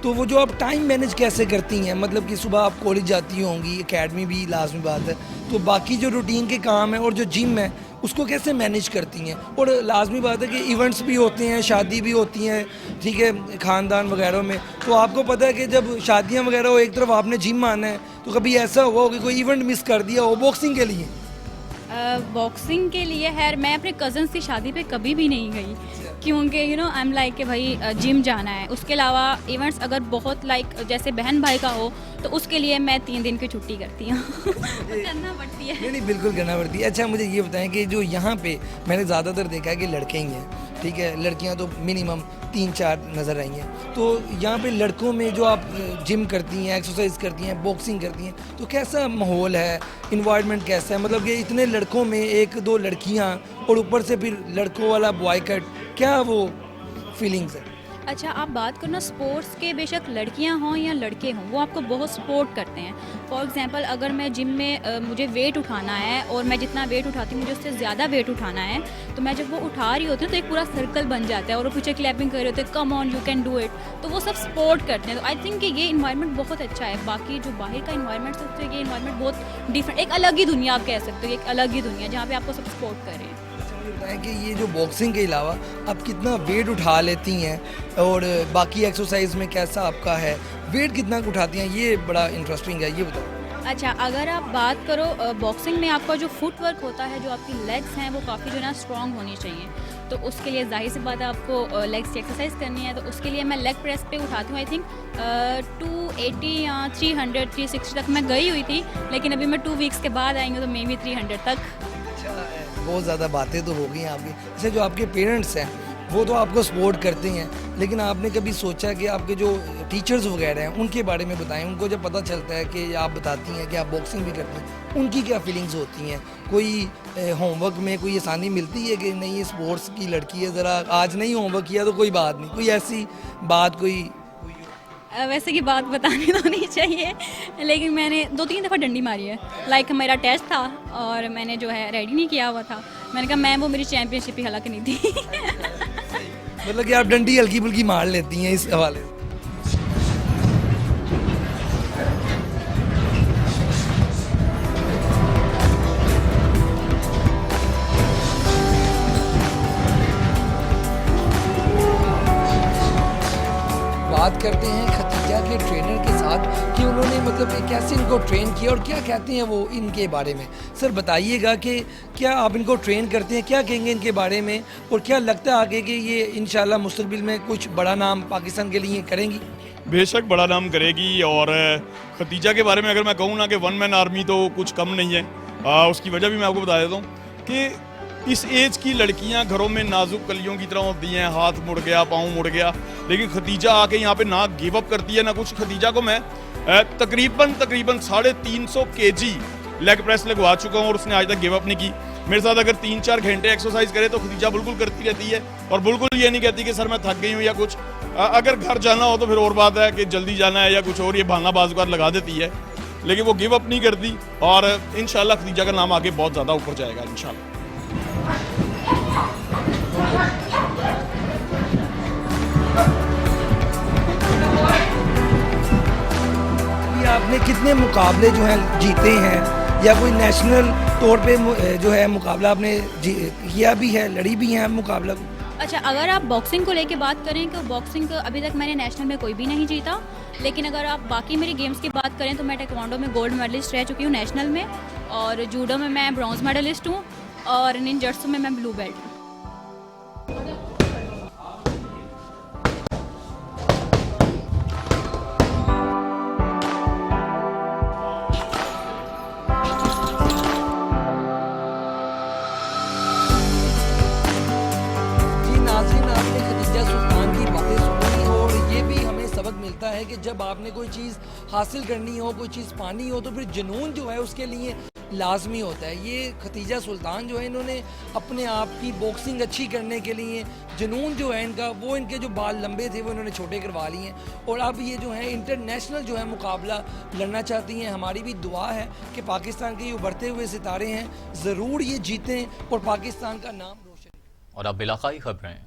तो वो जो आप टाइम मैनेज कैसे करती हैं? मतलब कि सुबह आप कॉलेज जाती होंगी, एकेडमी भी लाजमी बात है, तो बाकी जो रूटीन के काम है और जो जिम है उसको कैसे मैनेज करती हैं? और लाजमी बात है कि इवेंट्स भी होते हैं, शादी भी होती हैं, ठीक है, ख़ानदान वगैरह में, तो आपको पता है कि जब शादियां वगैरह हो, एक तरफ आपने जिम आना है, तो कभी ऐसा हुआ हो कि कोई इवेंट मिस कर दिया हो बॉक्सिंग के लिए? बॉक्सिंग के लिए खैर मैं अपने कज़न्स की शादी पे कभी भी नहीं गई, क्योंकि आई एम लाइक कि भाई जिम जाना है। उसके अलावा इवेंट्स अगर बहुत लाइक जैसे बहन भाई का हो, तो उसके लिए मैं 3 दिन की छुट्टी करती हूँ। करना पड़ती है। नहीं, बिल्कुल करना पड़ती है। अच्छा, मुझे ये बताएं कि जो यहाँ पे मैंने ज़्यादातर देखा है कि लड़के ही हैं, ठीक है, लड़कियाँ तो मिनिमम 3-4 नज़र आई हैं, तो यहाँ पे लड़कों में जो आप जिम करती हैं, एक्सरसाइज करती हैं, बॉक्सिंग करती हैं, तो कैसा माहौल है, इन्वायरमेंट कैसा है? मतलब कि इतने लड़कों में 1-2 लड़कियाँ और ऊपर से फिर लड़कों वाला बॉयकट, क्या वो फीलिंग्स है? अच्छा, आप बात करो ना स्पोर्ट्स के, बेशक लड़कियां हों या लड़के हों, वो आपको बहुत सपोर्ट करते हैं। फॉर एग्जांपल अगर मैं जिम में मुझे वेट उठाना है और मैं जितना वेट उठाती हूँ मुझे उससे ज़्यादा वेट उठाना है, तो मैं जब वो उठा रही होती हूँ तो एक पूरा सर्कल बन जाता है और वो पीछे क्लैपिंग कर रहे होते हैं, come on you can do it, तो वो सब सपोर्ट करते हैं। तो आई थिंक कि ये इन्वायरमेंट बहुत अच्छा है। बाकी जो बाहर का इन्वायरमेंट है उससे ये इन्वायरमेंट बहुत डिफरेंट, एक अलग ही दुनिया आप कह सकते हो, एक अलग ही दुनिया जहाँ पे आपको सब सपोर्ट कर रहे हैं। बताएं कि ये जो बॉक्सिंग के अलावा आप कितना वेट उठा लेती हैं और बाकी एक्सरसाइज में कैसा आपका है, वेट कितना उठाती हैं, ये बड़ा इंटरेस्टिंग है, ये बताओ। अच्छा, अगर आप बात करो बॉक्सिंग में आपका जो फुट वर्क होता है, जो आपकी लेग्स हैं वो काफ़ी जो है ना स्ट्रॉन्ग होनी चाहिए, तो उसके लिए जाहिर सी बात है आपको लेग्स की एक्सरसाइज करनी है। तो उसके लिए मैं लेग प्रेस पे उठाती हूँ, आई थिंक 280 या 300 360 तक मैं गई हुई थी, लेकिन अभी मैं 2 वीक्स के बाद आई हूँ तो मे बी 300 तक। बहुत ज़्यादा बातें तो हो गई हैं आपकी। जैसे जो आपके पेरेंट्स हैं वो तो आपको सपोर्ट करते हैं, लेकिन आपने कभी सोचा कि आपके जो टीचर्स वगैरह हैं उनके बारे में बताएं? उनको जब पता चलता है कि आप बताती हैं कि आप बॉक्सिंग भी करती हैं, उनकी क्या फीलिंग्स होती हैं? कोई होमवर्क में कोई आसानी मिलती है कि नहीं ये स्पोर्ट्स की लड़की है, ज़रा आज नहीं होमवर्क किया तो कोई बात नहीं, कोई ऐसी बात कोई? वैसे की बात बतानी तो नहीं चाहिए, लेकिन मैंने 2-3 दफ़ा डंडी मारी है। लाइक मेरा टेस्ट था और मैंने जो है रेडी नहीं किया हुआ था, मैंने कहा मैम वो मेरी चैम्पियनशिप ही हलक नहीं थी। मतलब कि आप डंडी हल्की फुल्की मार लेती हैं इस हवाले से? बात करते हैं खतीजा के ट्रेनर के साथ कि उन्होंने मतलब कैसे इनको ट्रेन किया और क्या कहते हैं वो इनके बारे में। सर बताइएगा कि क्या आप इनको ट्रेन करते हैं, क्या कहेंगे इनके बारे में, और क्या लगता है आगे कि ये इंशाल्लाह मुस्तकबिल में कुछ बड़ा नाम पाकिस्तान के लिए करेंगी? बेशक बड़ा नाम करेगी। और खतीजा के बारे में अगर मैं कहूँ ना कि 1 मैन आर्मी तो कुछ कम नहीं है, उसकी वजह भी मैं आपको बता देता हूँ कि इस एज की लड़कियां घरों में नाजुक कलियों की तरह होती हैं, हाथ मुड़ गया, पाँव मुड़ गया, लेकिन खदीजा आके यहाँ पे ना गिव अप करती है ना कुछ। खदीजा को मैं तकरीबन 350 kg लेग प्रेस लगवा चुका हूँ और उसने आज तक गिव अप नहीं की। मेरे साथ अगर 3-4 घंटे एक्सरसाइज करे तो खदीजा बिल्कुल करती रहती है और बिल्कुल ये नहीं कहती कि सर मैं थक गई हूँ या कुछ। अगर घर जाना हो तो फिर और बात है कि जल्दी जाना है या कुछ और, ये बहाना बाज़ लगा देती है, लेकिन वो गिव अप नहीं करती और इंशाल्लाह खदीजा का नाम आगे बहुत ज़्यादा ऊपर जाएगा इंशाल्लाह। आपने कितने मुकाबले जो हैं जीते हैं या कोई नेशनल तौर पे जो है मुकाबला आपने किया भी है, लड़ी भी हैं मुकाबला? अच्छा, अगर आप बॉक्सिंग को लेके बात करें तो बॉक्सिंग अभी तक मैंने नेशनल में कोई भी नहीं जीता, लेकिन अगर आप बाकी मेरी गेम्स की बात करें तो मैं टेक्वांडो में गोल्ड मेडलिस्ट रह चुकी हूँ नेशनल में, और जूडो में मैं ब्रॉन्ज मेडलिस्ट हूँ, और निंजर्सू में मैं ब्लू बेल्ट हूँ। मिलता है कि जब आपने कोई चीज़ हासिल करनी हो, कोई चीज़ पानी हो, तो फिर जुनून जो है उसके लिए लाजमी होता है। ये खतीजा सुल्तान जो है, इन्होंने अपने आप की बॉक्सिंग अच्छी करने के लिए जुनून जो है इनका, वो इनके जो बाल लंबे थे वो इन्होंने छोटे करवा लिए हैं और अब ये जो है इंटरनेशनल जो है मुकाबला लड़ना चाहती हैं। हमारी भी दुआ है कि पाकिस्तान के ये उभरते हुए सितारे हैं, ज़रूर ये जीतें और पाकिस्तान का नाम रोशन। और अब इलाकाई खबरें।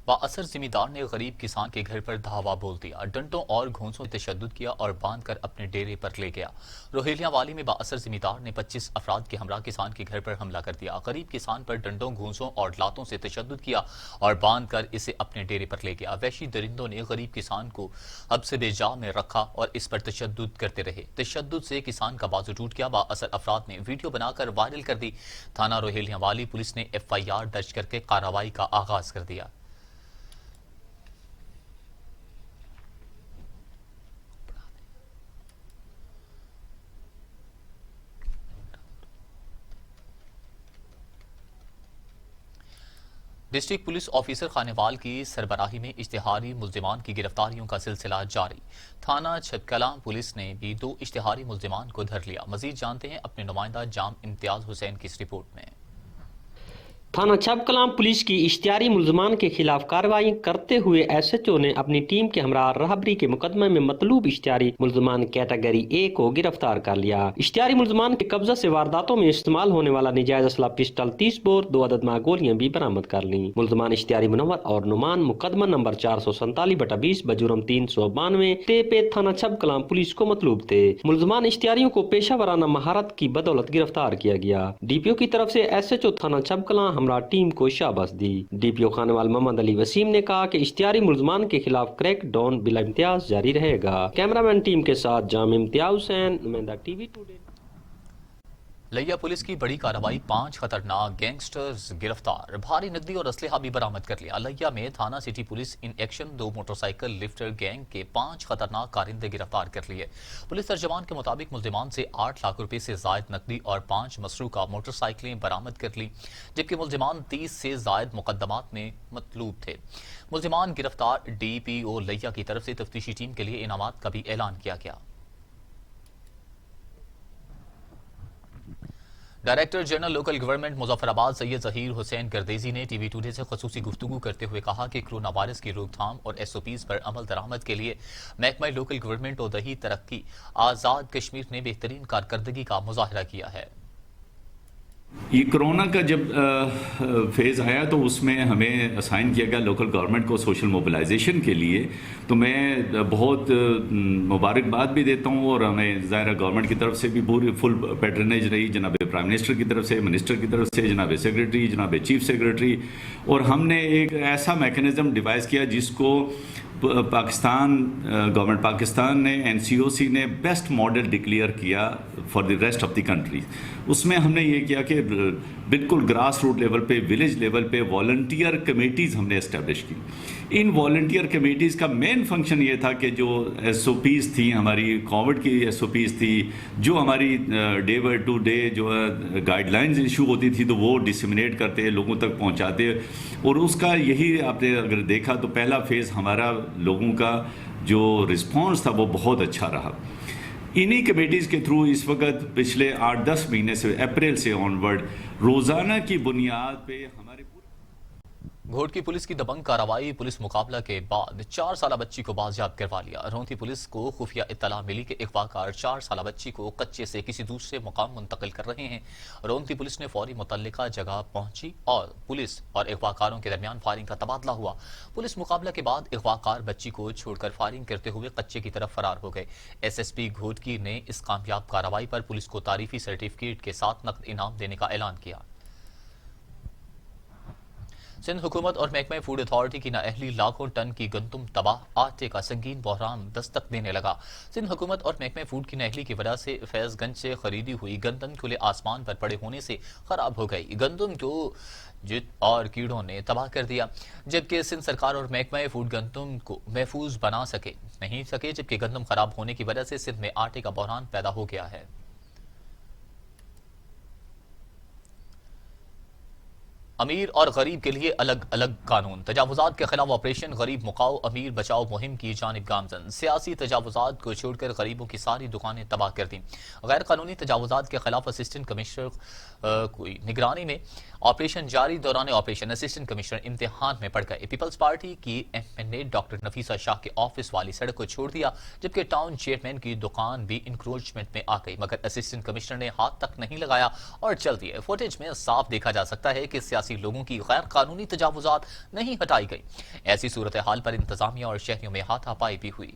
बाअसर जिमीदार ने गरीब किसान के घर पर धावा बोल दिया, डंडों और घूंसों से तशद्दुद किया और बांध कर अपने डेरे पर ले गया। रोहिलिया वाली में बाअसर जिमीदार ने 25 अफराद के हमरा किसान के घर पर हमला कर दिया। गरीब किसान पर डंडों, घूंसों और लातों से तशद्दुद किया और बांध कर इसे अपने डेरे पर ले गया। वहशी दरिंदों ने गरीब किसान को हब्स बेजा में रखा और इस पर तशद्दुद करते रहे। तशद्दुद से किसान का बाजू टूट गया। बाअसर अफराद ने वीडियो बनाकर वायरल कर दी। थाना रोहिलिया वाली पुलिस ने FIR दर्ज करके कार्रवाई का आगाज कर दिया। डिस्ट्रिक्ट पुलिस ऑफिसर खानेवाल की सरबराही में इश्तिहारी मुल्जिमान की गिरफ्तारियों का सिलसिला जारी। थाना छतकलां पुलिस ने भी 2 इश्तिहारी मुल्जिमान को धर लिया। मजीद जानते हैं अपने नुमाइंदा जाम इम्तियाज हुसैन की इस रिपोर्ट में। थाना छबकलां पुलिस की इश्तिहारी मुल्जिमान के खिलाफ कार्रवाई करते हुए SHO ने अपनी टीम के हमरा रहबरी के मुकदमे में मतलूब इश्तिहारी मुल्जिमान कैटेगरी A को गिरफ्तार कर लिया। इश्तिहारी मुल्जिमान के कब्जा से वारदातों में इस्तेमाल होने वाला निजायज असला पिस्टल 30 बोर 2 अदद गोलियां भी बरामद कर ली। मुल्जिमान इश्तिहारी मुनव्वर और नुमान मुकदमा नंबर 447/20 बजुर्म 392 पे थाना छबकलां पुलिस को मतलूब थे। मुल्जिमान इश्तिहारियों को पेशा वराना महारत की बदौलत गिरफ्तार किया गया। DPO की तरफ से SHO थाना छबकलां हमरा टीम को शाबाश दी। DPO खानेवाल मोहम्मद अली वसीम ने कहा कि इश्तिहारी मुल्जिमान के खिलाफ क्रैक डाउन बिला इम्तियाज जारी रहेगा। कैमरामैन टीम के साथ जाम इम्तियाज हुसैन, नुमाइंदा TV टुडे। लिया पुलिस की बड़ी कार्रवाई, 5 खतरनाक गैंगस्टर्स गिरफ्तार, भारी नकदी और असलहा भी बरामद कर लिया। लिया में थाना city police in action 2 motorcycle lifter gang के 5 खतरनाक कारिंदे गिरफ्तार कर लिए। पुलिस तर्जमान के मुताबिक मुल्जिमान से 8 लाख रुपए से जायद नकदी और 5 मसरूका मोटरसाइकिलें बरामद कर ली, जबकि मुल्जिमान 30 से जायद मुकदमात में मतलूब थे। मुल्जिमान गिरफ्तार। DPO लिया की तरफ से तफ्तीशी टीम के लिए इनामात का भी ऐलान किया गया। Director general local government Muzaffarabad Syed Zaheer Hussain Gardezi ने TV टुडे से खसूसी गुफ्तगू करते हुए कहा कि कोरोना वायरस की रोकथाम और SOPs पर अमल दरामद के लिए महकमा लोकल गवर्नमेंट और दही तरक्की आज़ाद कश्मीर ने बेहतरीन कारकर्दगी का मुजाहरा किया है। ये कोरोना का जब फेज़ आया तो उसमें हमें असाइन किया गया लोकल गवर्नमेंट को सोशल मोबिलाइजेशन के लिए, तो मैं बहुत मुबारकबाद भी देता हूँ और हमें ज़ाहिर गवर्नमेंट की तरफ से भी पूरी फुल पैटर्नेज रही, जनाब प्राइम मिनिस्टर की तरफ से, मिनिस्टर की तरफ से, जनाब सेक्रेटरी, जनाब चीफ सेक्रेटरी, और हमने एक ऐसा मैकेनिज़्म डिवाइस किया जिसको पाकिस्तान गवर्नमेंट पाकिस्तान ने NCOC ने बेस्ट मॉडल डिक्लेयर किया for the rest of the country. उसमें हमने ये किया कि बिल्कुल ग्रास रूट लेवल पे, विलेज लेवल पे वॉलंटियर कमेटीज़ हमने इस्टेब्लिश की। इन वॉलंटियर कमेटीज़ का मेन फंक्शन ये था कि जो SOPs थी, हमारी कोविड की SOPs थी, जो हमारी डे बाय टू डे जो गाइडलाइंस इशू होती थी, तो वो डिसमिनेट करते, लोगों तक पहुंचाते। और उसका यही आपने अगर देखा तो पहला फेज़ हमारा लोगों का जो रिस्पॉन्स था वो बहुत अच्छा रहा। इन्हीं कमेटीज़ के थ्रू इस वक्त पिछले 8-10 महीने से, अप्रैल से ऑनवर्ड, रोज़ाना की बुनियाद पे हमारे घोट की पुलिस की दबंग कार्रवाई, पुलिस मुकाबला के बाद 4 साला बच्ची को बाजियाब करवा लिया। रोंती पुलिस को खुफिया इत्तला मिली कि अगवाकार 4 साला बच्ची को कच्चे से किसी दूसरे मुकाम मुंतकिल कर रहे हैं। रोंती पुलिस ने फौरी मुतल्लिका जगह पहुंची और पुलिस और अगवाकारों के दरमियान फायरिंग का तबादला हुआ। पुलिस मुकाबला के बाद अगवाकार बच्ची को छोड़कर फायरिंग करते हुए कच्चे की तरफ फरार हो गए। SSP घोटकी ने इस कामयाब कार्रवाई पर पुलिस को तारीफी सर्टिफिकेट के साथ नकद इनाम देने का ऐलान किया। सिंध हुकूमत और महकमा फूड अथॉरिटी की नाअहली लाखों टन की गंदम तबाह, आटे का संगीन बहरान दस्तक देने लगा। सिंध हुकूमत और महकमा फूड की नाअहली की वजह से फैजगंज से खरीदी हुई गंदम खुले आसमान पर पड़े होने से खराब हो गई। गंदम को जित और कीड़ों ने तबाह कर दिया, जबकि सिंध सरकार और महकमा फूड गंदम को महफूज बना नहीं सके, जबकि गंदम खराब होने की वजह से सिंध में आटे का बहरान पैदा हो गया है। अमीर और गरीब के लिए अलग अलग कानून, तजावुजात के खिलाफ ऑपरेशन गरीब मुकाओ अमीर बचाओ मुहिम की जानिब गामजन। सियासी तजावुजात को छोड़कर गरीबों की सारी दुकानें तबाह कर दी। गैर कानूनी तजावुजात के खिलाफ असिस्टेंट कमिश्नर की निगरानी में ऑपरेशन जारी। दौरान ऑपरेशन असिस्टेंट कमिश्नर इम्तिहान में पड़ गए। पीपल्स पार्टी की MNA डॉक्टर नफीसा शाह के ऑफिस वाली सड़क को छोड़ दिया, जबकि टाउन चेयरमैन की दुकान भी इंक्रोचमेंट में आ गई, मगर असिस्टेंट कमिश्नर ने हाथ तक नहीं लगाया और चल दिए। फुटेज में साफ देखा जा सकता है कि सियासी प्रवासी लोगों की गैर कानूनी तजावुजात नहीं हटाई गई। ऐसी सूरत हाल पर इंतजामिया और शहरियों में हाथापाई भी हुई।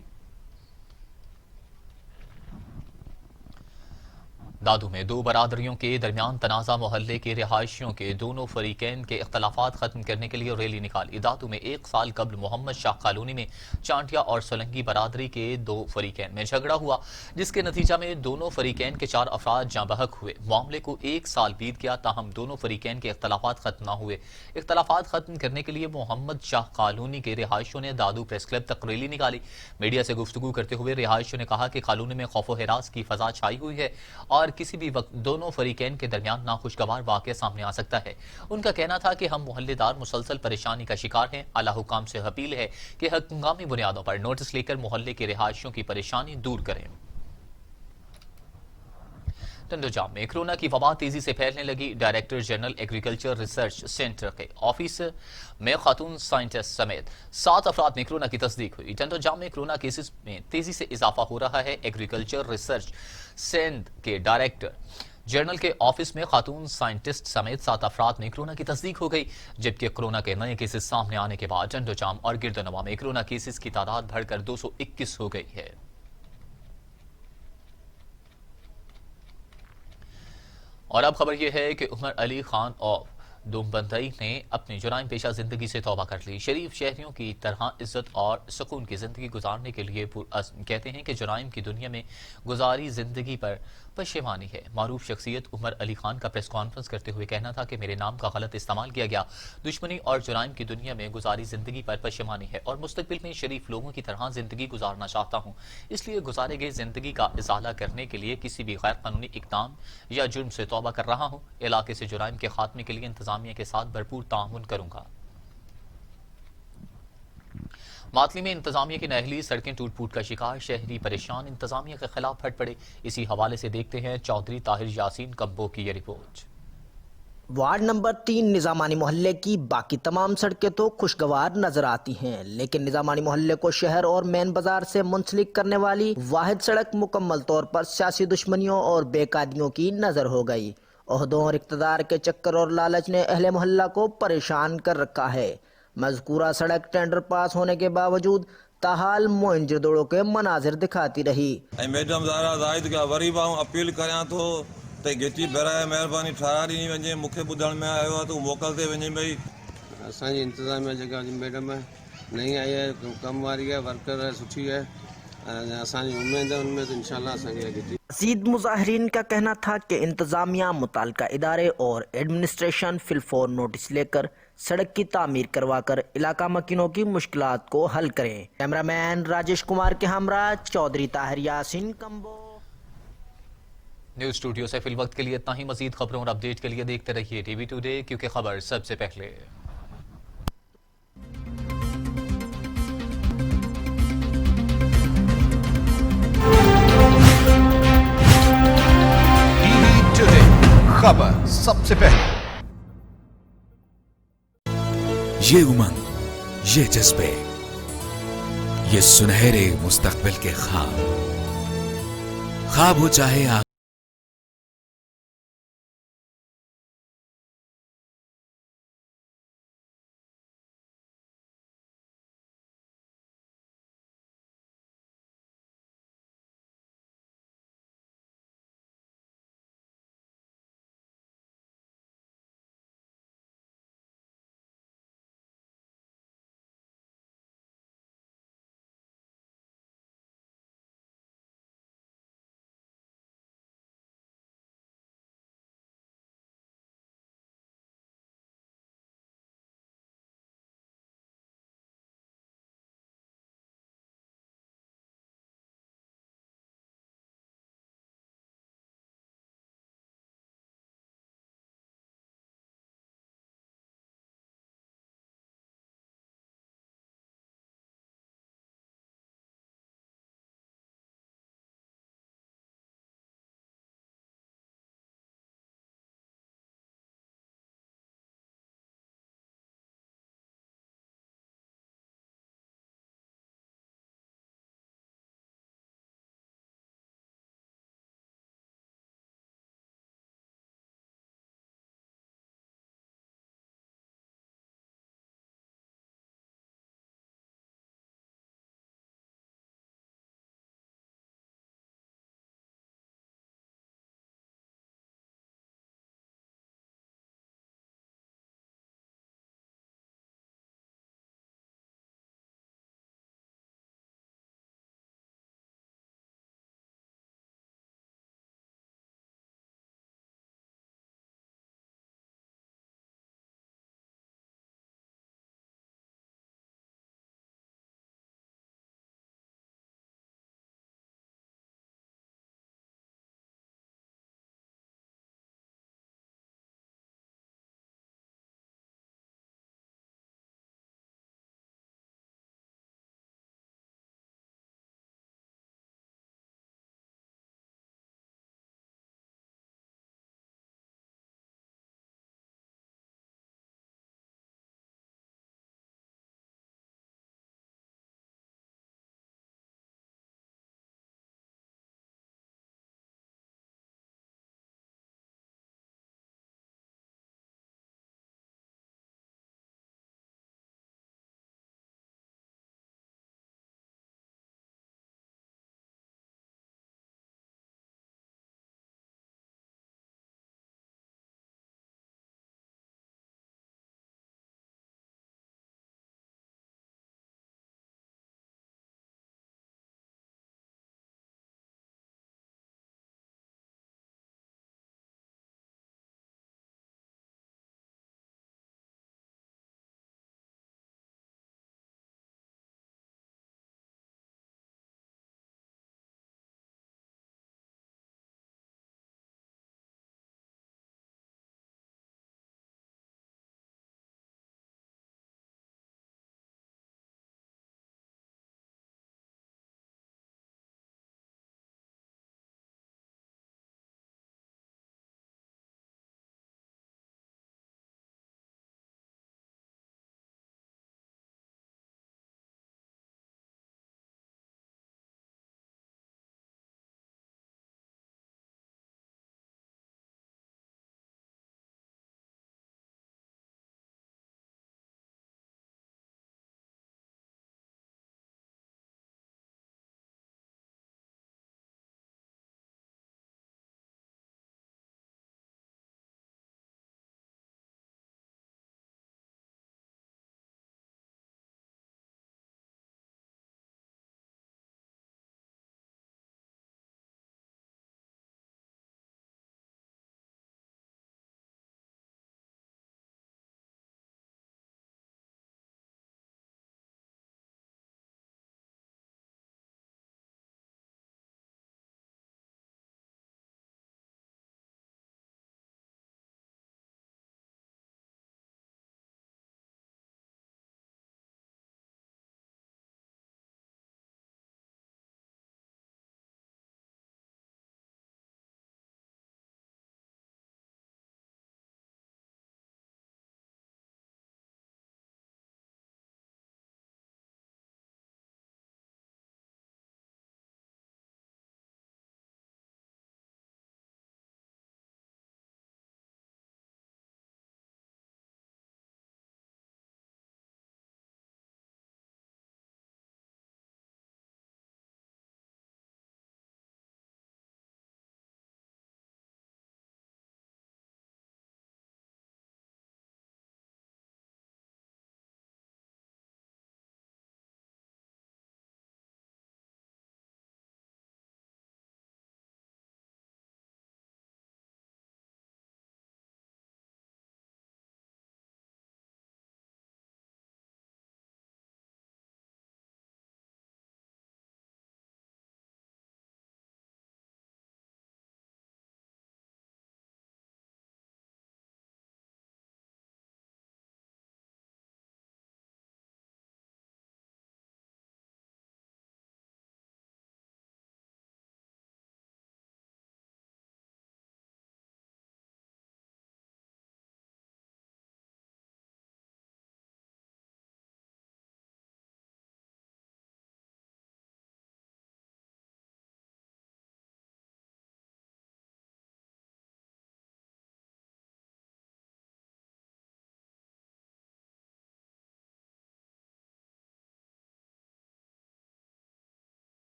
दादू में दो बरादरियों के दरमियान तनाज़ा, मोहल्ले के रिहायशियों के दोनों फरीकैन के इख्तलाफात खत्म करने के लिए रैली निकाली। दादू में 1 साल कबल मोहम्मद शाह कॉलोनी में चांटिया और सोलंगी बरादरी के 2 फरीकैन में झगड़ा हुआ, जिसके नतीजा में दोनों फरीकैन के 4 अफराद जाँ बहक हुए। मामले को 1 साल बीत गया, ताहम दोनों फरीकैन के इख्तलाफात खत्म न हुए। इख्तलाफात खत्म करने के लिए मोहम्मद शाह कॉलोनी के रिहायशियों ने दादू प्रेस क्लब तक रैली निकाली। मीडिया से गुफ्तगू करते हुए रिहायशियों ने कहा कि कॉलोनी में खौफ व हिरास की फजा छाई हुई है और किसी भी वक्त दोनों फरीकैन के दरमियान नाखुशगवार वाक़या सामने आ सकता है। उनका कहना था कि हम मोहल्लेदार मुसलसल परेशानी का शिकार हैं। आला हुकाम से अपील है कि हंगामी बुनियादों पर नोटिस लेकर मोहल्ले के रिहायशियों की परेशानी दूर करें। टंडोजाम में कोरोना की वबा तेजी से फैलने लगी। Director general agriculture research centre के ऑफिस में खातून साइंटिस्ट समेत 7 अफराद में कोरोना की तस्दीक हुई। टंडोजाम में कोरोना केसेस में तेजी से इजाफा हो रहा है। एग्रीकल्चर रिसर्च सेंटर के डायरेक्टर जनरल के ऑफिस में खातून साइंटिस्ट समेत 7 अफराद में कोरोना की तस्दीक हो गई, जबकि कोरोना के नए केसेस सामने आने के बाद टंडोजाम और गिरदनवा में कोरोना केसेस की तादाद बढ़कर 221 हो गई है। और अब खबर यह है कि उमर अली खान और दुम्बंदई ने अपनी जुराइम पेशा जिंदगी से तौबा कर ली। शरीफ शहरियों की तरह इज्जत और सुकून की जिंदगी गुजारने के लिए कहते हैं कि जुराइम की दुनिया में गुजारी जिंदगी पर पशेमानी है। मारूफ शख्सियत उमर अली खान का प्रेस कॉन्फ्रेंस करते हुए कहना था कि मेरे नाम का गलत इस्तेमाल किया गया। दुश्मनी और जुराइम की दुनिया में गुजारी जिंदगी पर पशेमानी है और मुस्तकबिल में शरीफ लोगों की तरह जिंदगी गुजारना चाहता हूँ। इसलिए गुजारे गए जिंदगी का इजाला करने के लिए किसी भी गैर कानूनी इक़दाम या जुर्म से तौबा कर रहा हूँ। इलाके से जुराइम के खात्मे के लिए इंतजामिया के साथ भरपूर ताउन करूंगा। मातली में इंतजामिया की नहली सड़कें टूट फूट का शिकार, शहरी परेशान, इंतजामिया के खिलाफ हट पड़े। इसी हवाले से देखते हैं चौधरी ताहिर यासीन कम्बो की ये रिपोर्ट। वार्ड नंबर 3 निजामानी मोहल्ले की बाकी तमाम सड़कें तो खुशगवार नजर आती हैं, लेकिन निजामानी मोहल्ले को शहर और मेन बाजार से मुंसलिक करने वाली वाहिद सड़क मुकम्मल तौर पर सियासी दुश्मनियों और बेकायदियों की नजर हो गई। ओहदों और इक़्तिदार के चक्कर और लालच ने अहले मोहल्ला को परेशान कर रखा है। मज़कूरा सड़क टेंडर पास होने के बावजूद ताहाल मोइंजदोड़ों के मनाजिर दिखाती रही। मैडम ज़ारा ज़ाहिद का वरी बाऊं अपील करियां थो त गेची बेराए महिरबानी ठाराह ॾिनी वञे। मूंखे ॿुधण में आयो आहे त मोकिलते वञे भई। असांजी इंतज़ामिया जेका मैडम नई आई है, कम वारी है, वर्कर है, सुठी है। असांजी उम्मीद है उनमें तो इंशाल्लाह असांजी अॻिते। मज़ीद मुज़ाहिरीन का कहना था कि इंतजामिया मुताल्लिका इदारे और एडमिनिस्ट्रेशन फिलफौर नोटिस लेकर सड़क की तामीर करवाकर इलाका मकीनों की मुश्किलात को हल करें। कैमरामैन राजेश कुमार के हमरा चौधरी ताहिर यासीन कम्बो। न्यूज स्टूडियो से फिल वक्त के लिए इतना ही। मजीद खबरों और अपडेट के लिए देखते रहिए टीवी टुडे, क्योंकि खबर सबसे पहले। टीवी टुडे, खबर सबसे पहले। ये उमंग, ये जज्बे, ये सुनहरे मुस्तकबिल के ख्वाब हो चाहे